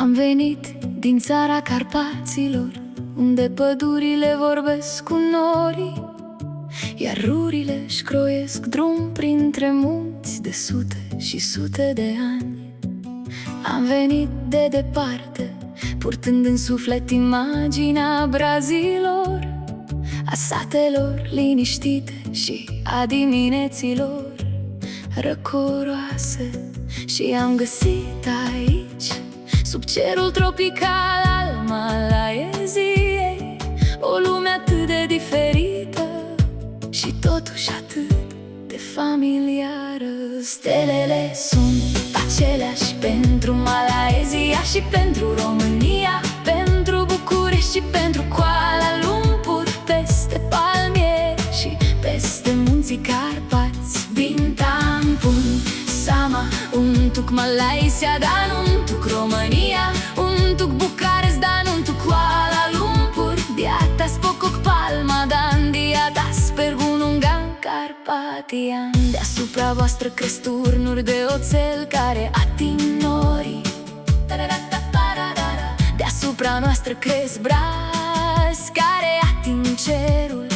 Am venit din țara Carpaților, unde pădurile vorbesc cu norii, iar rurile își croiesc drum printre munți de sute și sute de ani. Am venit de departe, purtând în suflet imaginea brazilor, a satelor liniștite și a dimineților răcoroase. Și am găsit aici, sub cerul tropical al Malaiziei, o lume atât de diferită și totuși atât de familiară. Stelele sunt aceleași pentru Malaezia și pentru România, pentru București și pentru Kuala Lumpur, peste palmieri și peste munții Carpați. Bintang, Sama, untuk Malaysia dan untuk Romania, untuk Bucarest dan untuk Kuala Lumpur, di atas pokok palma dan di atas Pergunungan Carpatian. Deasupra voastră cresc turnuri de oțel care ating norii, deasupra noastră cresc brazi care ating cerul.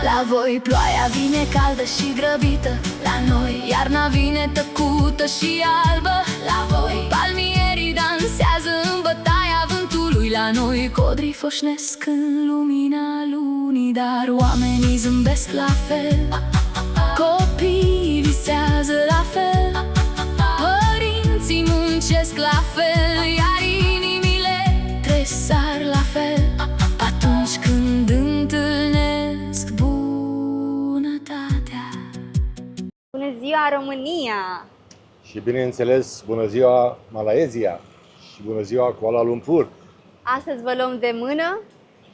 La voi ploaia vine caldă și grăbită, la noi iarna vine tăcută și albă. La voi palmierii dansează în bătaia vântului, la noi codrii foșnesc în lumina lunii. Dar oamenii zâmbesc la fel, copiii visează la fel, părinții muncesc la fel, iar inimile tresar la fel atunci când întâlnesc bunătatea. Bună ziua, România! Și bineînțeles, bună ziua Malaezia și bună ziua Kuala Lumpur! Astăzi vă luăm de mână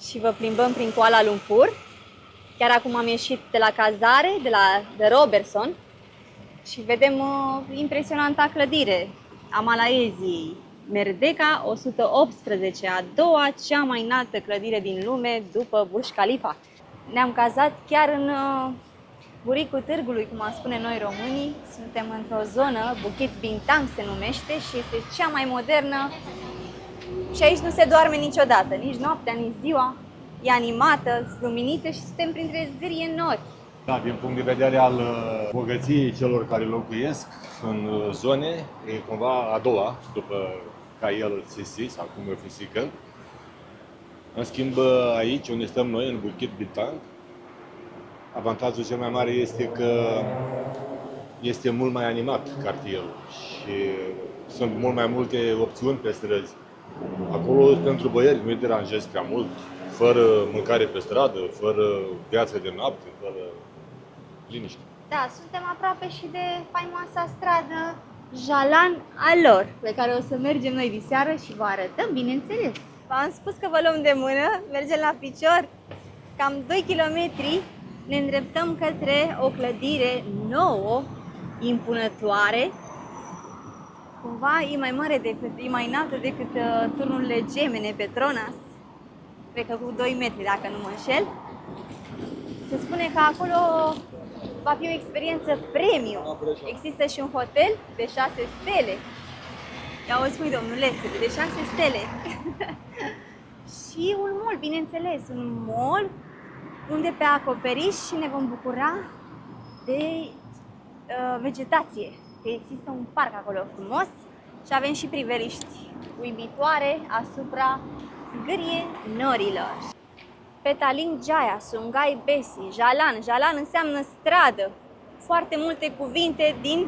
și vă plimbăm prin Kuala Lumpur. Chiar acum am ieșit de la cazare, de Robertson, și vedem impresionanta clădire a Malaeziei, Merdeka 118, a doua cea mai înaltă clădire din lume după Burj Khalifa. Ne-am cazat chiar în buricul târgului, cum am spune noi românii. Suntem într-o zonă, Bukit Bintang se numește, și este cea mai modernă. Și aici nu se doarme niciodată, nici noaptea, nici ziua. E animată, sunt luminițe și suntem printre zgârie nori. Da, din punct de vedere al bogăției celor care locuiesc în zone, e cumva a doua, după Khail Sisi sau cum o fi zicând. În schimb, aici, unde stăm noi, în Bukit Bintang, avantajul cel mai mare este că este mult mai animat cartierul și sunt mult mai multe opțiuni pe străzi. Acolo, pentru băieri, nu-i deranjezi prea mult, fără mâncare pe stradă, fără viață de noapte, fără liniște. Da, suntem aproape și de faimoasa stradă Jalan Alor, pe care o să mergem noi diseară și vă arătăm, bineînțeles. V-am spus că vă luăm de mână, mergem la picior, cam 2 km, ne îndreptăm către o clădire nouă, impunătoare. Cumva e mai mare e mai înaltă decât turnurile gemene Petronas, cred că cu 2 metri dacă nu mă înșel. Se spune că acolo va fi o experiență premium. Există și un hotel de 6 stele. Ia o spui, domnulețe, de 6 stele. Și un mall, bineînțeles, un mall unde pe acoperiș și ne vom bucura de vegetație. Că există un parc acolo frumos și avem și priveliști uimitoare asupra zgârie norilor. Petaling Jaya, Sungai Besi, Jalan. Jalan înseamnă stradă. Foarte multe cuvinte din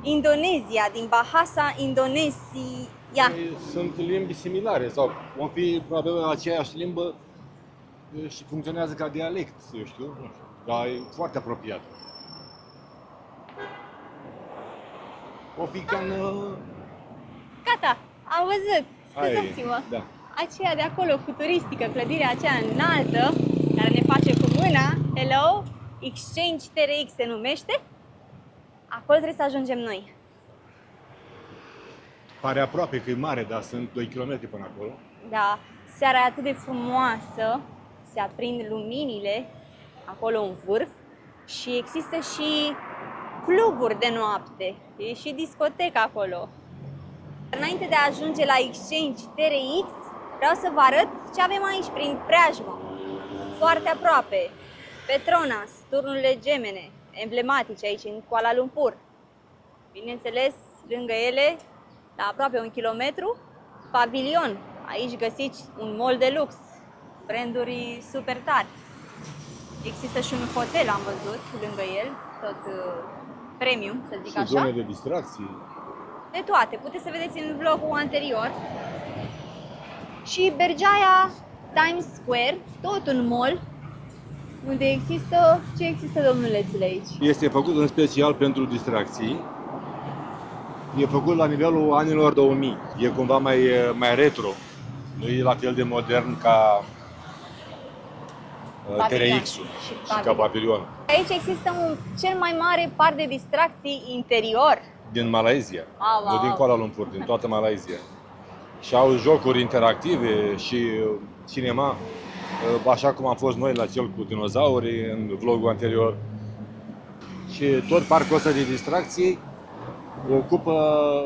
Indonezia, din Bahasa Indonezia. Sunt limbi similare sau vom fi probabil aceeași limbă și funcționează ca dialect, eu știu, nu știu, dar e foarte apropiat. O fi cam... Gata, am văzut. Scuzați-mă. Da. Aceea de acolo, futuristică, clădirea aceea înaltă, care ne face cu mâna, hello, Exchange TRX se numește, acolo trebuie să ajungem noi. Pare aproape că e mare, dar sunt 2 km până acolo. Da, seara e atât de frumoasă, se aprind luminile acolo în vârf și există și cluburi de noapte, e și discotecă acolo. Înainte de a ajunge la Exchange TRX, vreau să vă arăt ce avem aici prin preajmă. Foarte aproape, Petronas, turnurile gemene, emblematice aici în Kuala Lumpur. Bineînțeles, lângă ele, la aproape 1 kilometru, Pavilion. Aici găsiți un mall de lux, branduri super tari. Există și un hotel, am văzut, lângă el, tot premium, să zic Și așa. zone de distracții. De toate, puteți să vedeți în vlogul anterior. Și Berjaya Times Square, tot un mall, unde există... Ce există, domnulețule, aici? Este făcut în special pentru distracții. E făcut la nivelul anilor 2000. E cumva mai retro. Nu e la fel de modern ca Pavilion. TRX-ul Și și ca Pavilion. Aici există cel mai mare parc de distracții interior. Din Malaysia, Wow. nu din Kuala Lumpur, din toată Malaysia. Și au jocuri interactive și cinema, așa cum am fost noi la cel cu dinozauri în vlogul anterior. Și tot parcul ăsta de distracții ocupă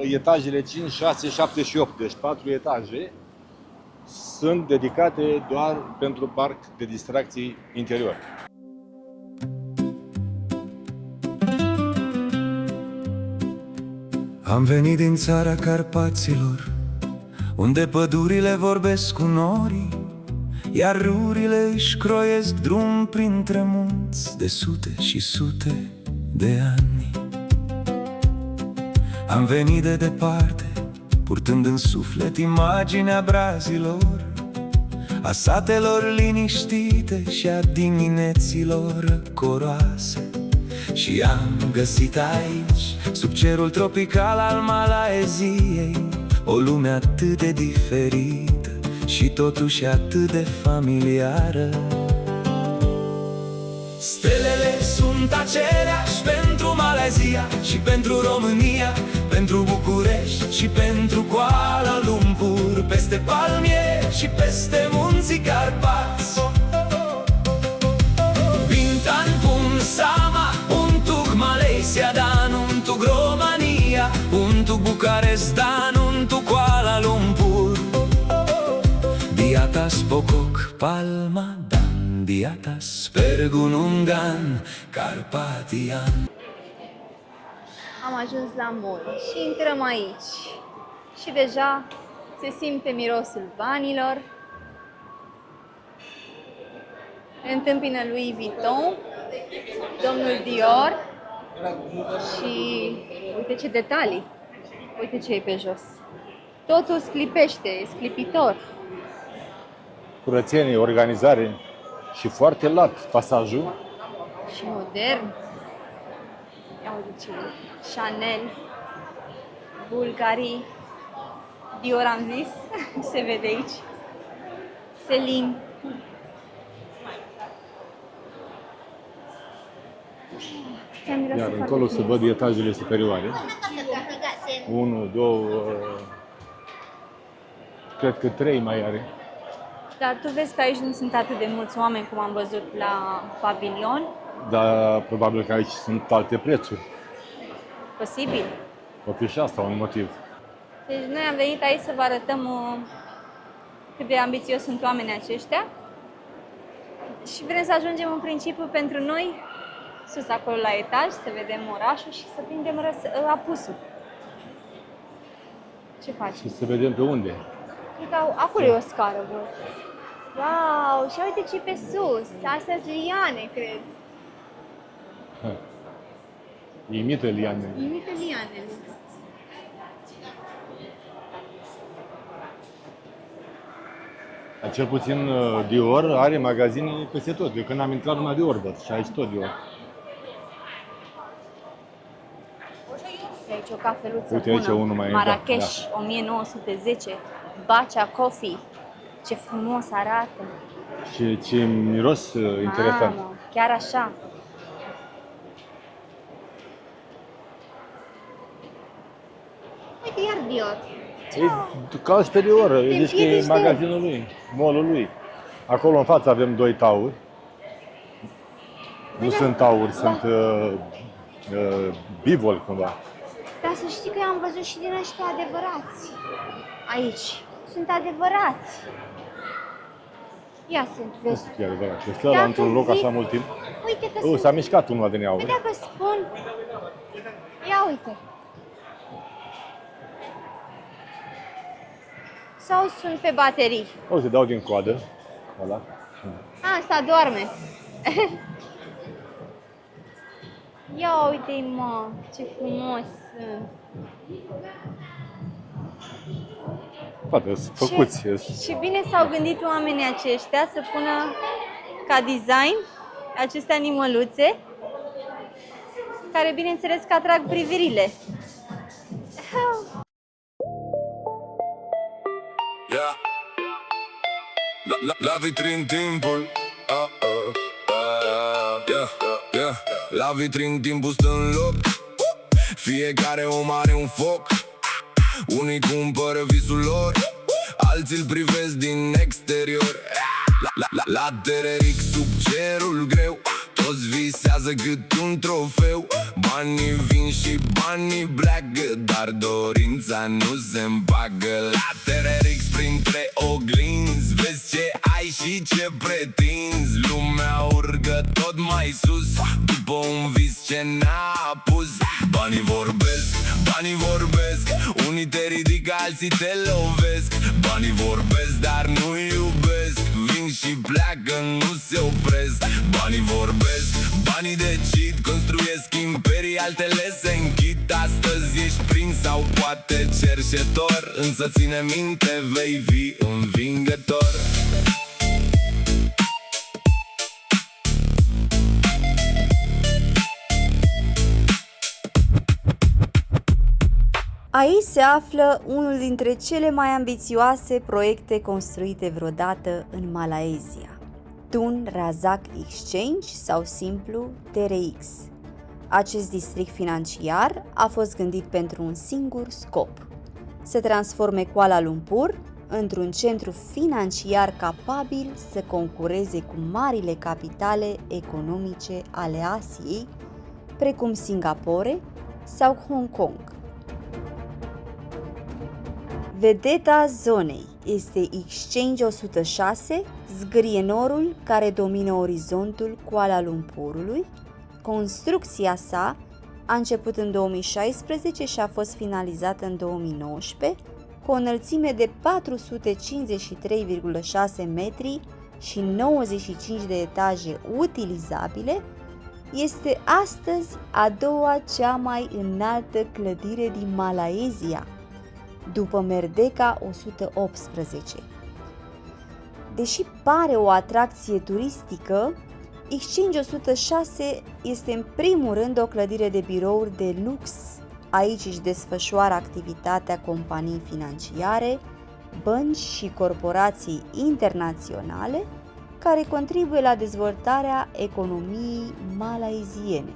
etajele 5, 6, 7 și 8, deci 4 etaje sunt dedicate doar pentru parc de distracții interior. Am venit din țara Carpaților, unde pădurile vorbesc cu norii, iar râurile își croiesc drum printre munți de sute și sute de ani. Am venit de departe, purtând în suflet imaginea brazilor, a satelor liniștite și a dimineților coroase. Și am găsit aici, sub cerul tropical al Malaysiei, o lume atât de diferită și totuși atât de familiară. Stelele sunt aceleași pentru Malaysia și pentru România, pentru București și pentru Kuala Lumpur, peste palmieri și peste munții Carpați. Bintan pun sama untuk Malaysia dan untuk Romania, untuk Bukarest dan untuk Kuala Lumpur. Di atas pokok palma dan di atas pegunungan Carpathian. Am ajuns la mall și intrăm aici. Și deja se simte mirosul banilor. Ne întâmpină Louis Vuitton, domnul Dior și uite ce detalii. Uite ce e pe jos. Totul sclipește, e sclipitor. Curățenie, organizare și foarte lat pasajul. Și modern. Ia uite ce e. Chanel, Bulgari, Dior am zis, se vede aici. Celine. Iar încolo se văd etajele superioare. 1, 2, cred că 3 mai are. Dar tu vezi că aici nu sunt atât de mulți oameni cum am văzut la Pavilion? Dar probabil că aici sunt alte prețuri. Posibil. O fi și asta un motiv. Deci noi am venit aici să vă arătăm cât de ambițios sunt oamenii aceștia. Și vrem să ajungem în principiu pentru noi sus acolo la etaj, să vedem orașul și să prindem apusul. Ce faci? Și să vedem pe unde. Cred că acolo e o scară, bă. Wow, și uite ce pe sus. Astea sunt liane, cred. Imită lianele. Imită lianele. Dar cel puțin Dior are magazine peste tot. De când am intrat numai Dior văd și aici tot Dior. E aici o cafeluță Uite, bună. aici unul mai- Marrakesh, da. 1910. Bacha Coffee. Ce frumos arată. Și ce miros interesant. Mamă, chiar așa. Uite, iar Dior. E cauți pe Dior, îi zici că e împiedici de- magazinul lui, mall-ul lui. Acolo în față avem 2 tauri. Nu sunt tauri, sunt bivol cumva. Dar să știi că eu am văzut și din ăștia adevărați. Aici. Sunt adevărați. Ia sunt, vezi. E adevărat. Și stă la într-un loc așa mult timp. Uite că sunt. S-a mișcat unul din ea. Păi dacă spun... Ia uite. Sau sunt pe baterii? O să dau din coadă. Ăla. Asta doarme. Ia uite-i, mă, ce frumos sunt. Poate, sunt făcuți. Ce bine s-au gândit oamenii aceștia să pună ca design aceste animăluțe, care bineînțeles că atrag privirile. Yeah. La vitrin timpul. Yeah, yeah. La vitrin timpul stă în loc. Fiecare om are un foc. Unii cumpără visul lor, alții îl privesc din exterior. La Tereric sub cerul greu, toți visează cât un trofeu. Banii vin și banii pleacă, dar dorința nu se împacă. La Tereric printre oglinzi, vezi ce ai și ce pretinzi. Lumea urcă tot mai sus, după un vis ce n-a pus. Banii vorbesc, banii vorbesc, unii te ridică, alții te lovesc. Banii vorbesc, dar nu iubesc, vin și pleacă, nu se opresc. Banii vorbesc, banii decid, construiesc imperii, altele se închid. Astăzi ești prins sau poate cerșetor, însă ține minte, vei fi învingător. Aici se află unul dintre cele mai ambițioase proiecte construite vreodată în Malaysia, Tun Razak Exchange sau simplu TRX. Acest district financiar a fost gândit pentru un singur scop: să transforme Kuala Lumpur într-un centru financiar capabil să concureze cu marile capitale economice ale Asiei, precum Singapore sau Hong Kong. Vedeta zonei este Exchange 106, zgârienorul care domină orizontul Kuala Lumpurului. Construcția sa a început în 2016 și a fost finalizată în 2019, cu o înălțime de 453,6 metri și 95 de etaje utilizabile. Este astăzi a doua cea mai înaltă clădire din Malaysia, după Merdeka 118. Deși pare o atracție turistică, Exchange 106 este în primul rând o clădire de birouri de lux. Aici își desfășoară activitatea companii financiare, bănci și corporații internaționale care contribuie la dezvoltarea economiei malaiziene.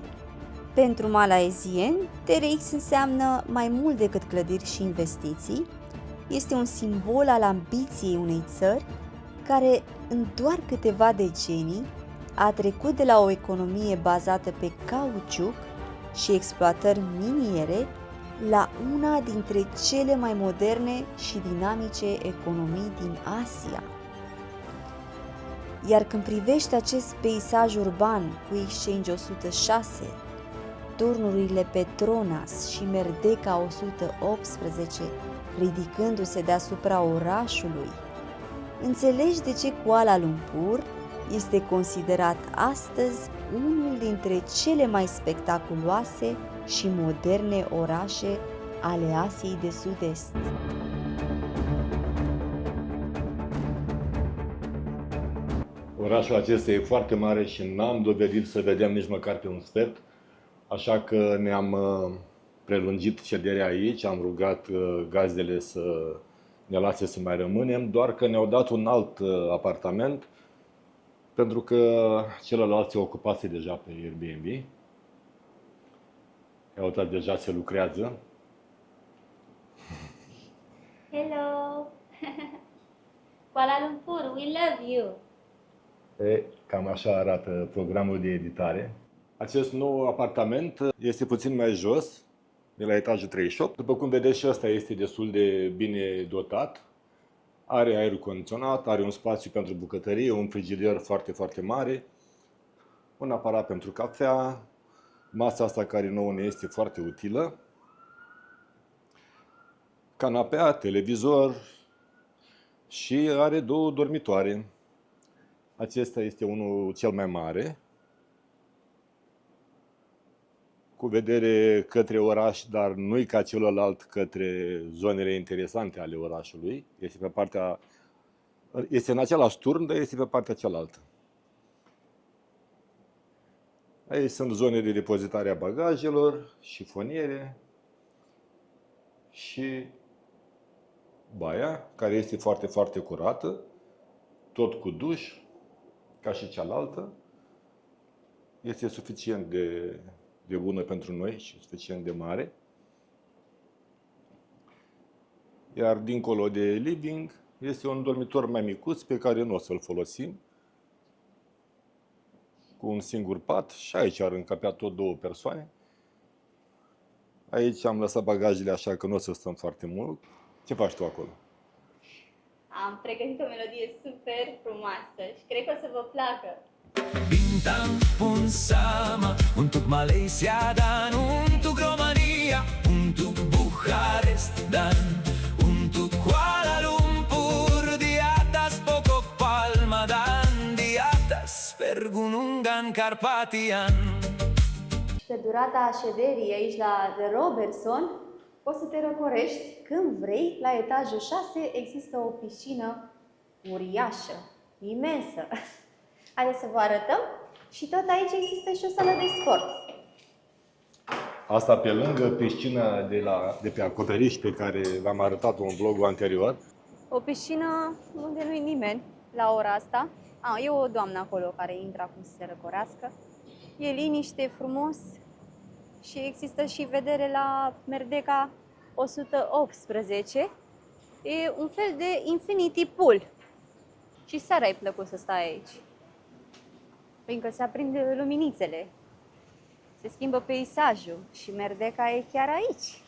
Pentru malaizieni, TRX înseamnă mai mult decât clădiri și investiții. Este un simbol al ambiției unei țări care, în doar câteva decenii, a trecut de la o economie bazată pe cauciuc și exploatări miniere la una dintre cele mai moderne și dinamice economii din Asia. Iar când privești acest peisaj urban cu Exchange 106, turnurile Petronas și Merdeka 118 ridicându-se deasupra orașului, înțelegi de ce Kuala Lumpur este considerat astăzi unul dintre cele mai spectaculoase și moderne orașe ale Asiei de Sud-Est. Orașul acesta e foarte mare și n-am dovedit să vedem nici măcar pe un sfert, așa că ne-am prelungit șederea aici, am rugat gazdele să ne lase să mai rămânem, doar că ne-au dat un alt apartament, pentru că celălalt se ocupase deja pe Airbnb. Iată, deja se lucrează. Hello! Kuala Lumpur, we love you! Cam așa arată programul de editare. Acest nou apartament este puțin mai jos, de la etajul 38. După cum vedeți, și ăsta este destul de bine dotat. Are aer condiționat, are un spațiu pentru bucătărie, un frigider foarte, foarte mare, un aparat pentru cafea, masa asta care nouă ne este foarte utilă, canapea, televizor și are 2 dormitoare. Acesta este unul cel mai mare, cu vedere către oraș, dar nu-i ca celălalt către zonele interesante ale orașului. Este în același turn, dar este pe partea cealaltă. Aici sunt zone de depozitare a bagajelor, șifoniere și baia, care este foarte, foarte curată, tot cu duș, ca și cealaltă. Este suficient de bună pentru noi și suficient de mare. Iar dincolo de living este un dormitor mai micuț pe care nu o să-l folosim, cu un singur pat, și aici ar încăpea tot 2 persoane. Aici am lăsat bagajele așa că nu o să stăm foarte mult. Ce faci tu acolo? Am pregătit o melodie super frumoasă și cred că o să vă placă. Bintang pun sama untuk Malaysia dan untuk Romania, untuk Bucharest dan untuk Kuala Lumpur. Di atas pokok palma dan di atas Pergunungan Carpathian. Pe durata șederii aici la The Robertson poți să te răcorești când vrei. La etajul 6 există o piscină uriașă, imensă. Haideți să vă arătăm. Și tot aici există și o sală de sport. Asta pe lângă piscina de pe acoperiș pe care v-am arătat-o în vlogul anterior. O piscină unde nu-i nimeni la ora asta. E o doamnă acolo care intră acum să se răcorească. E liniște, frumos și există și vedere la Merdeka 118. E un fel de infinity pool. Și seara e plăcut să stai aici. Fiindcă se aprind luminițele, se schimbă peisajul și Merdeka e chiar aici.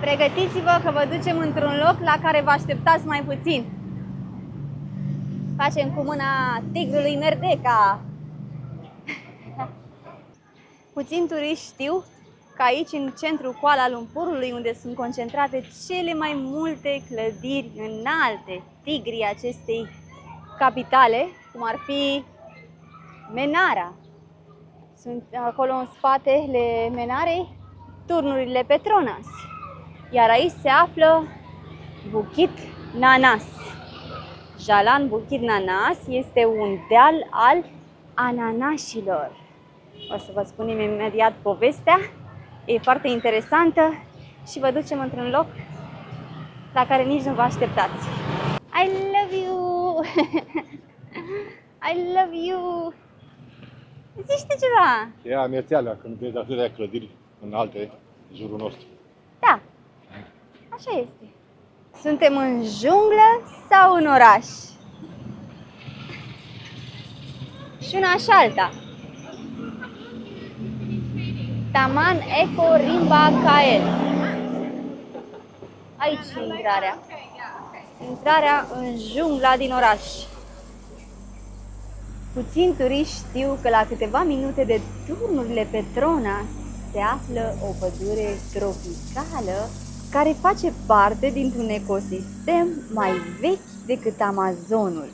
Pregătiți-vă că vă ducem într-un loc la care vă așteptați mai puțin. Facem cu mâna tigrului Merdeka. Puțin turiști știu că aici, în centrul Kuala Lumpurului, unde sunt concentrate cele mai multe clădiri înalte, tigrii acestei capitale, cum ar fi Menara. Sunt acolo în spatele Menarei turnurile Petronas. Iar aici se află Bukit Nanas. Jalan Bukit Nanas este un deal al ananașilor. O să vă spunem imediat povestea. E foarte interesantă și vă ducem într-un loc la care nici nu vă așteptați. I love you! I love you! Zici ceva? E amețeala când vezi atâtea clădiri înalte în jurul nostru. Da, așa este. Suntem în junglă sau în oraș? Și una și alta. Taman Eco Rimba Kael. Aici e intrarea. Intrarea în jungla din oraș. Puțini turiști știu că la câteva minute de turnurile Petronas se află o pădure tropicală care face parte dintr-un ecosistem mai vechi decât Amazonul.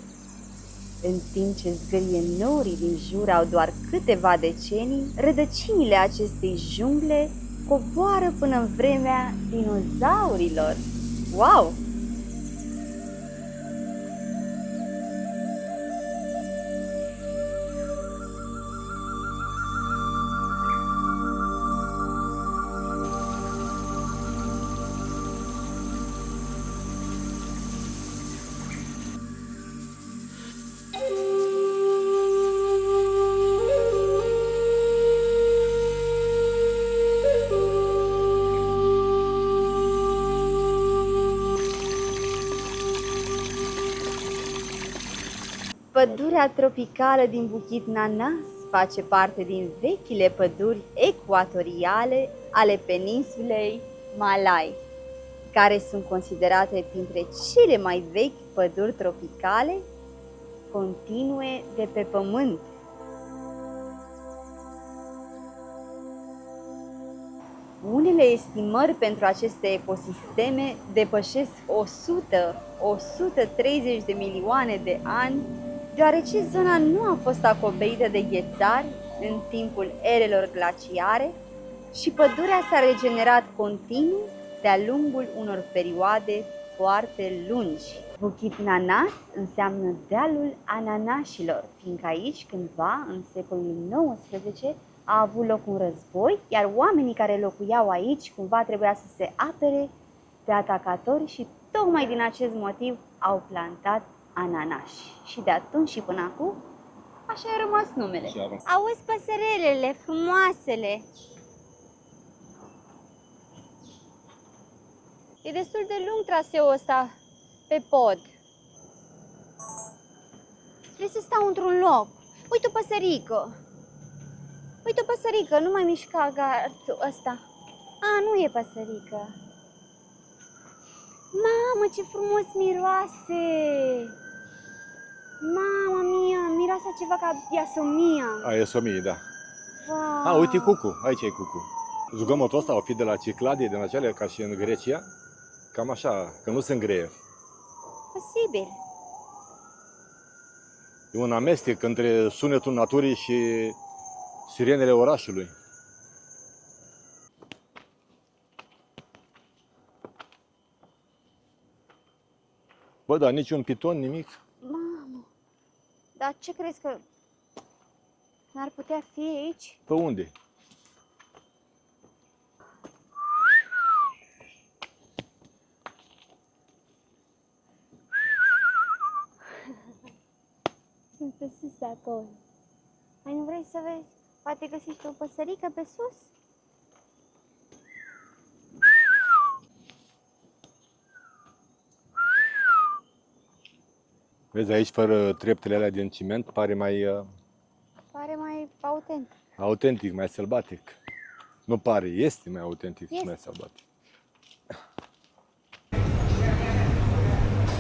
În timp ce zgârie norii din jur au doar câteva decenii, rădăcinile acestei jungle coboară până în vremea dinozaurilor. Wow! Pădurea tropicală din Bukit Nanas face parte din vechile păduri ecuatoriale ale peninsulei Malay, care sunt considerate printre cele mai vechi păduri tropicale continue de pe pământ. Unele estimări pentru aceste ecosisteme depășesc 100-130 de milioane de ani, deoarece zona nu a fost acoperită de ghețari în timpul erelor glaciare și pădurea s-a regenerat continuu de-a lungul unor perioade foarte lungi. Bukit Nanas înseamnă dealul ananașilor, fiindcă aici, cândva, în secolul XIX, a avut loc un război, iar oamenii care locuiau aici cumva trebuia să se apere de atacatori și tocmai din acest motiv au plantat ananași. Și de atunci și până acum, așa a rămas numele. Auzi păsărelele frumoasele! E destul de lung traseul ăsta pe pod. Trebuie să stau într-un loc. Uite o păsărică! Uite o păsărică, nu mai mișca gardul ăsta. A, nu e păsărică. Mamă, ce frumos miroase! Mamă mia, miroase ceva ca iasomia. A, iasomie, da. Wow. A, uite cucu, aici e cucu. Zgomotul ăsta o fi de la Cycladii, din acele, ca și în Grecia. Cam așa, că nu sunt greie. Posibil. E un amestec între sunetul naturii și sirenele orașului. Bă, dar niciun piton, nimic? Mamă, dar ce crezi că n-ar putea fi aici? Pe unde? Sunt pe sus de acolo. Mai nu vrei să vezi? Poate găsești o păsărică pe sus? Vezi, aici, fără treptele alea din ciment, pare mai Pare mai autentic. autentic, mai sălbatic. Nu pare, este mai autentic și Este. mai sălbatic.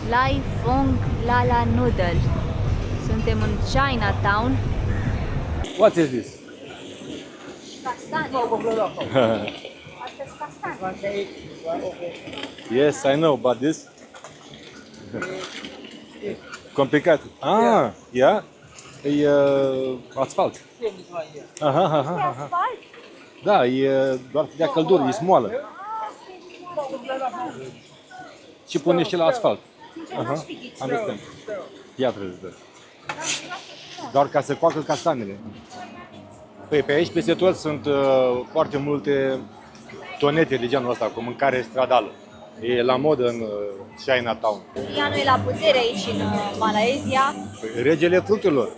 Lai Fong Lala Noodle. Suntem în Chinatown. What is this? Castane. Astea sunt castane. Yes, I know, but this? Complicat. Ah, yeah? E asfalt. Aha, aha, E aha. asfalt? Da, e doar de căldură, e smoală. Și pune și la asfalt. Aha, understand. Piatră de tot. Doar ca să coacă castanele. Păi pe aici, peste tot, sunt foarte multe tonete de genul ăsta, cu mâncare stradală. E la modă în Chinatown. Ea nu e la putere aici în Malaezia. Păi, regele fructelor.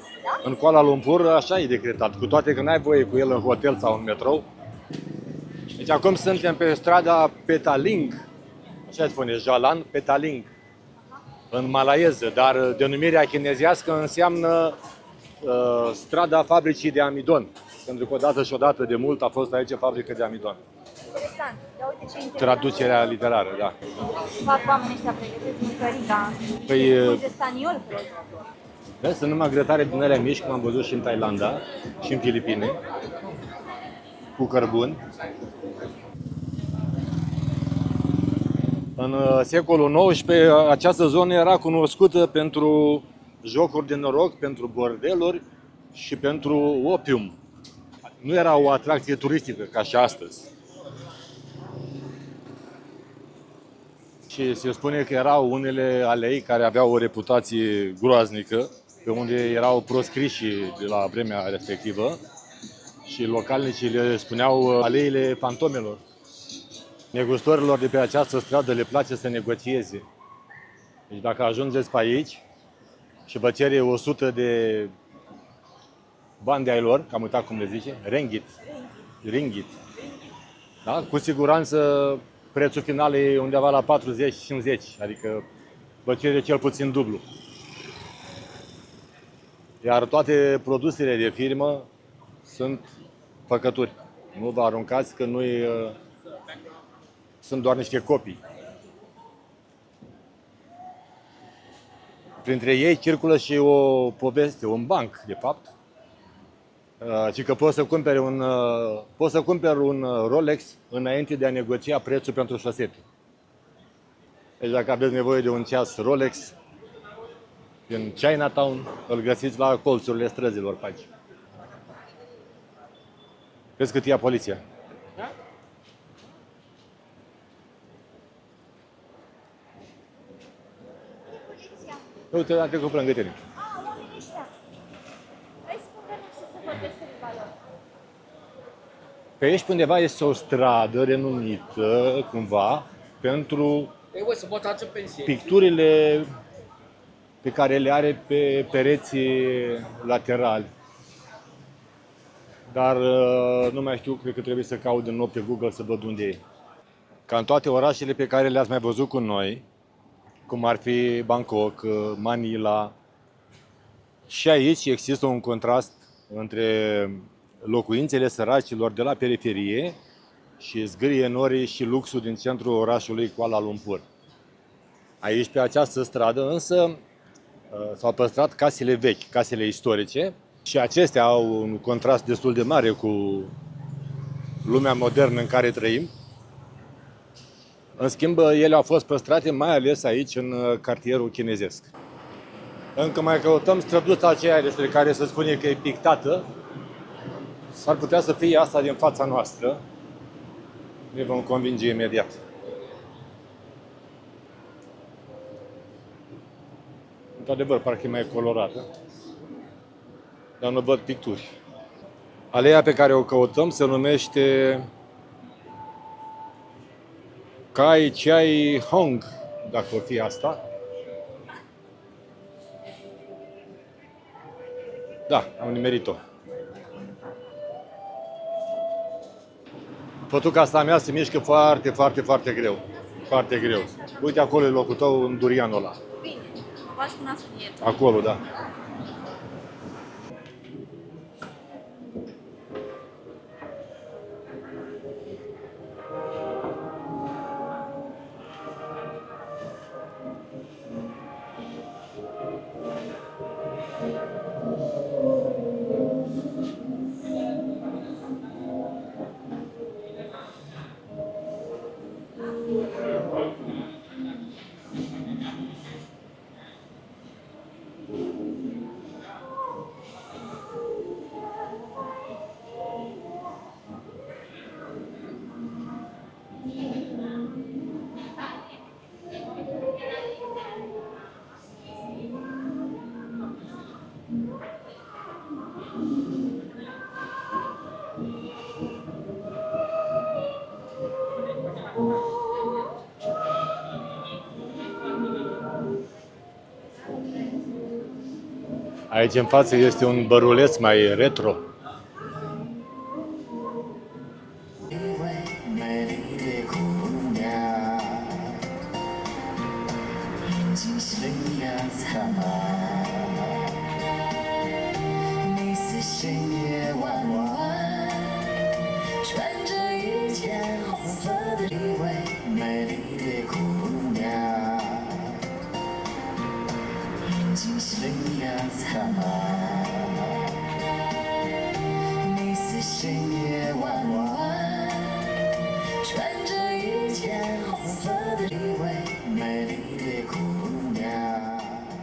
În Kuala Lumpur așa e decretat, cu toate că n-ai voie cu el în hotel sau în metrou. Deci acum suntem pe strada Petaling, așa se spune, Jalan Petaling, în malaieză, dar denumirea chinezească înseamnă strada fabricii de amidon. Pentru că odată și odată de mult a fost aici fabrică de amidon. Interesant. Ia uite ce interesant. Traducerea literară, da. Fac oamenii ăștia, pregătesc mâncărica. Păi, Dulce staniol, cred. vezi, sunt numai grătare din alea mici, cum am văzut și în Thailanda și în Filipine, cu cărbuni. În secolul XIX, această zonă era cunoscută pentru jocuri de noroc, pentru bordeluri și pentru opium. Nu era o atracție turistică ca și astăzi. Și se spune că erau unele alei care aveau o reputație groaznică, pe unde erau proscriși de la vremea respectivă și localnicii le spuneau aleile fantomelor. Negustorilor de pe această stradă le place să negocieze. Deci dacă ajungeți pe aici și vă cere 100 de bani de ai lor, că am uitat cum le zice, ringgit. Da? Cu siguranță prețul final e undeva la 40-50, adică vă cere cel puțin dublu. Iar toate produsele de firmă sunt făcături. Nu vă aruncați că nu-i, sunt doar niște copii. Printre ei circulă și o poveste, un banc, de fapt, și că poți să cumperi un Rolex înainte de a negocia prețul pentru șosete. Deci dacă aveți nevoie de un ceas Rolex din Chinatown, îl găsiți la colțurile străzilor pe aici. Vezi cât ia poliția? Da? Poliția. Uite, am trecut pe lângă tine. Oamenii ăștia. Hai spune-ne și să vorbesc câteva lor. Pe aici, pe undeva, este o stradă renumită, cumva, pentru picturile pe care le are pe pereții laterali. Dar nu mai știu, cred că trebuie să caut din nou pe Google să văd unde e. Ca în toate orașele pe care le-ați mai văzut cu noi, cum ar fi Bangkok, Manila, și aici există un contrast între locuințele săracilor de la periferie și zgârie norii și luxul din centrul orașului Kuala Lumpur. Aici, pe această stradă, însă, s-au păstrat casele vechi, casele istorice, și acestea au un contrast destul de mare cu lumea modernă în care trăim. În schimb, ele au fost păstrate mai ales aici, în cartierul chinezesc. Încă mai căutăm străduța aceea despre care se spune că e pictată. S-ar putea să fie asta din fața noastră. Ne vom convinge imediat. Într-adevăr, parcă e mai colorată, dar nu văd picturi. Aleea pe care o căutăm se numește Kai Chai Hong, dacă o fi asta. Da, am nimerit-o. Fătuca asta mea se mișcă foarte, foarte, foarte greu. Foarte greu. Uite, acolo e locul tău, în durianul ăla. Bine, v-aș pune sulier. Acolo, da. Aici în față este un băruleț mai retro.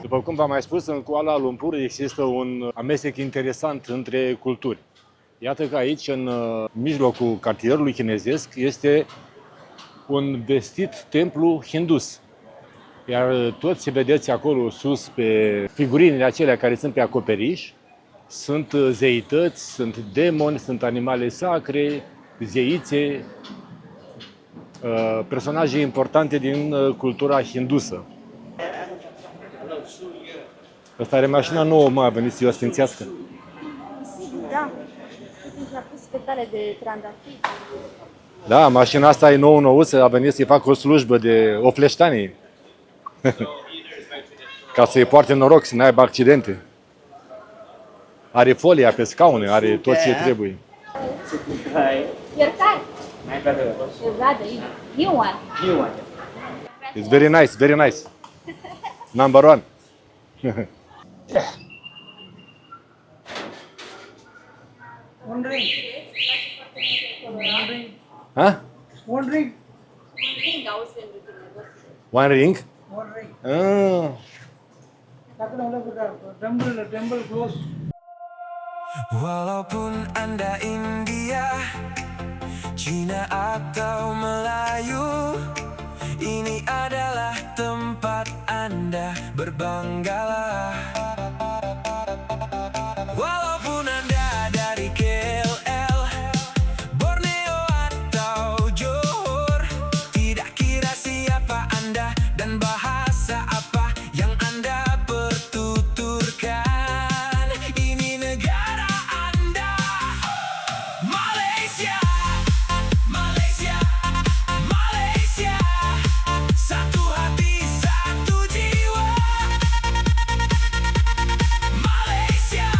După cum v-am mai spus, în Kuala Lumpur există un amestec interesant între culturi. Iată că aici, în mijlocul cartierului chinezesc, este un vestit templu hindus. Iar tot ce vedeți acolo sus pe figurinile acelea care sunt pe acoperiș, sunt zeități, sunt demoni, sunt animale sacre, zeițe, personaje importante din cultura hindusă. Asta are mașina nouă, mă, a venit să o sfințească. Da. Uite, și-a pus petale de trandafiri. Da, mașina asta e nouă-nouță, a venit să-i facă o slujbă de ofleștanie. Ca să-i poarte noroc, să n-aibă accidente. Are folia pe scaune, are tot ce trebuie. Your card. My brother. Your brother. You one. You want it? It's very nice, very nice. Number one. One ring. Huh? One ring. One ring? One ring. Ah. Temple close. Walaupun Anda India, Cina atau Melayu, ini adalah tempat Anda berbanggalah. Walaupun Anda dari KL, Borneo atau Johor, tidak kira siapa Anda dan bahasa apa yang Anda bertuturkan, ini negara Anda, Malaysia, Malaysia, Malaysia, satu hati, satu jiwa. Malaysia,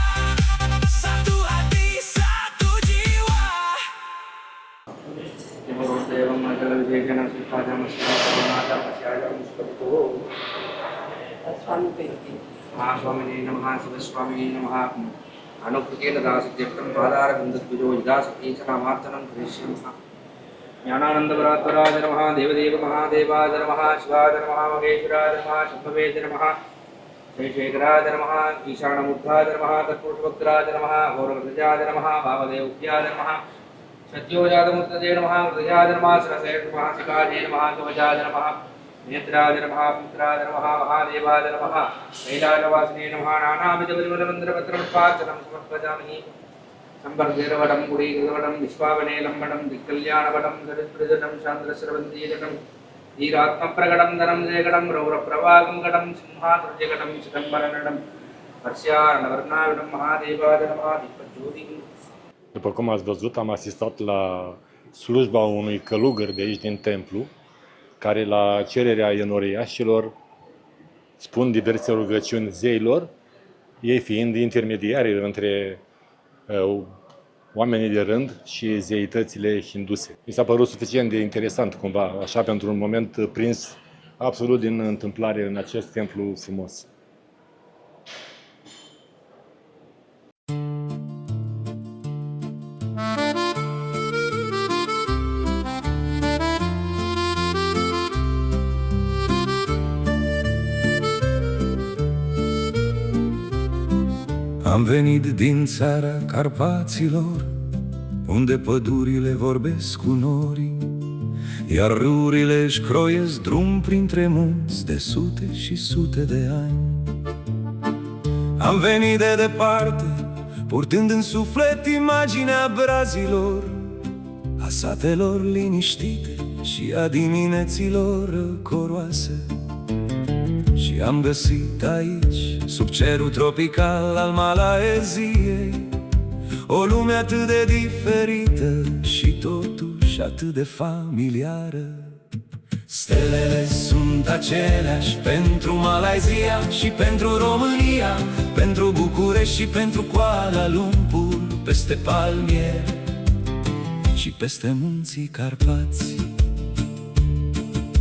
satu hati, satu jiwa. Devam Mangal Vijayana Sripada Mata Masyada Mustafa. Swami Namaha Siva Swami Namaha. Anukukena Dasityatam Padara Gandhadvijo Dasati Chanamartanam Krishnam. Jnanananda Bharatvaraj Namaha Devadeva Mahadevaj Namaha Shivaj Namaha Maheshwaraj Namaha Shambhavej Namaha Sheshekaraj Namaha Ishanamurthaja Namaha Tatpurushavakraj Namaha Gauravrajaj Namaha Bhavadevujyaj Namaha Satyojadamurtaje Namaha Vrajaj Namaha Srasaya Namaha Sikaje Namaha Kavajaj Namaha Netraj Namaha Putraj Namaha Mahadevaj Namaha Kailajavasine Namaha Nanamidavarivalamandravatra Samarpajami Sambargirvadam Gurigirvadam Vishwavanelamvadam Dikkalyanavadam Daritprajanam Chandrasravandiyagadam Dhiratmapragadam Dharam Jayagadam Raurapravagam Gadam Simhaturjagadam Chidambaranadam Varshyanavarnavidam Mahadevaj Namaha Dipajyotim. După cum ați văzut, am asistat la slujba unui călugăr de aici din templu, care la cererea enoriașilor spun diverse rugăciuni zeilor, ei fiind intermediari între oamenii de rând și zeitățile hinduse. Mi s-a părut suficient de interesant cumva, așa pentru un moment prins absolut din întâmplare în acest templu frumos. Am venit din țara Carpaților, unde pădurile vorbesc cu norii, iar râurile își croiesc drum printre munți de sute și sute de ani. Am venit de departe, purtând în suflet imaginea brazilor, a satelor liniștite și a dimineților coroase. Și am găsit aici, sub cerul tropical al Malaeziei, o lume atât de diferită și totuși atât de familiară. Stelele sunt aceleași pentru Malaysia și pentru România, pentru București și pentru Kuala Lumpur, peste palmieri și peste munții Carpați.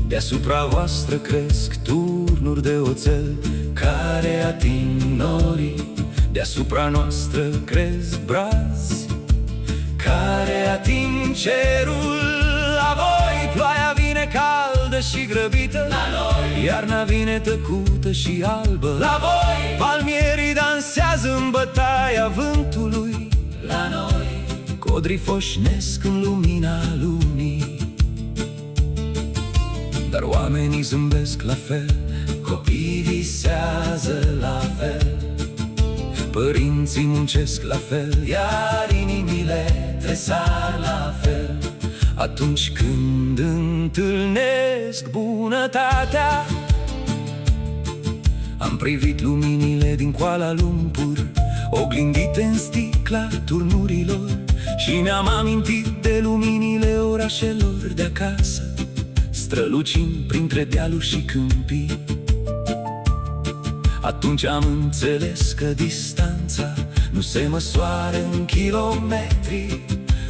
Deasupra voastră cresc turnuri de oțel care ating norii, deasupra noastră cresc brazi care ating cerul. La voi ploaia vine caldă și grăbită, la noi iarna vine tăcută și albă. La voi palmierii dansează în bătaia vântului, la noi codrii foșnesc în lumina lunii. Dar oamenii zâmbesc la fel, copiii visează la fel, părinții muncesc la fel, iar inimile tresar la fel. Atunci când întâlnesc bunătatea, am privit luminile din Kuala Lumpur, oglindite în sticla turnurilor, și mi-am amintit de luminile orașelor de acasă, strălucind printre dealuri și câmpii. Atunci am înțeles că distanța nu se măsoară în kilometri,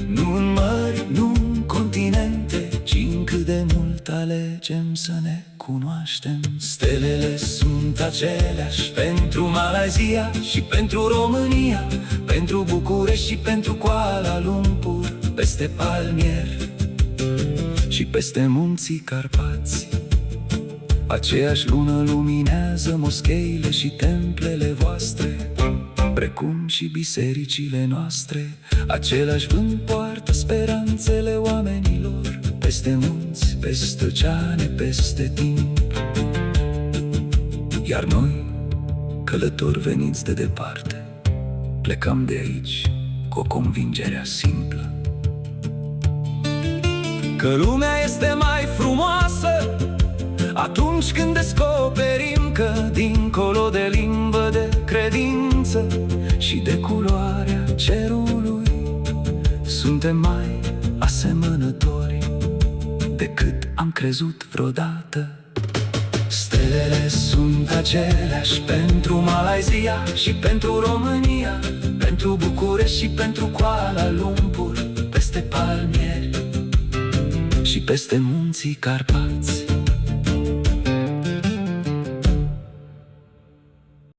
nu în mări, nu în continente, ci în cât de mult alegem să ne cunoaștem. Stelele sunt aceleași pentru Malaysia și pentru România, pentru București și pentru Kuala Lumpur, peste palmier și peste munții Carpați. Aceeași lună luminează moscheile și templele voastre, precum și bisericile noastre. Același vânt poartă speranțele oamenilor, peste munți, peste oceane, peste timp. Iar noi, călători veniți de departe, plecăm de aici cu o convingere simplă, că lumea este mai frumoasă atunci când descoperim că dincolo de limbă, de credință și de culoarea cerului, suntem mai asemănători decât am crezut vreodată. Stelele sunt aceleași pentru Malaysia și pentru România, pentru București și pentru Kuala Lumpur, peste palmieri și peste munții Carpați.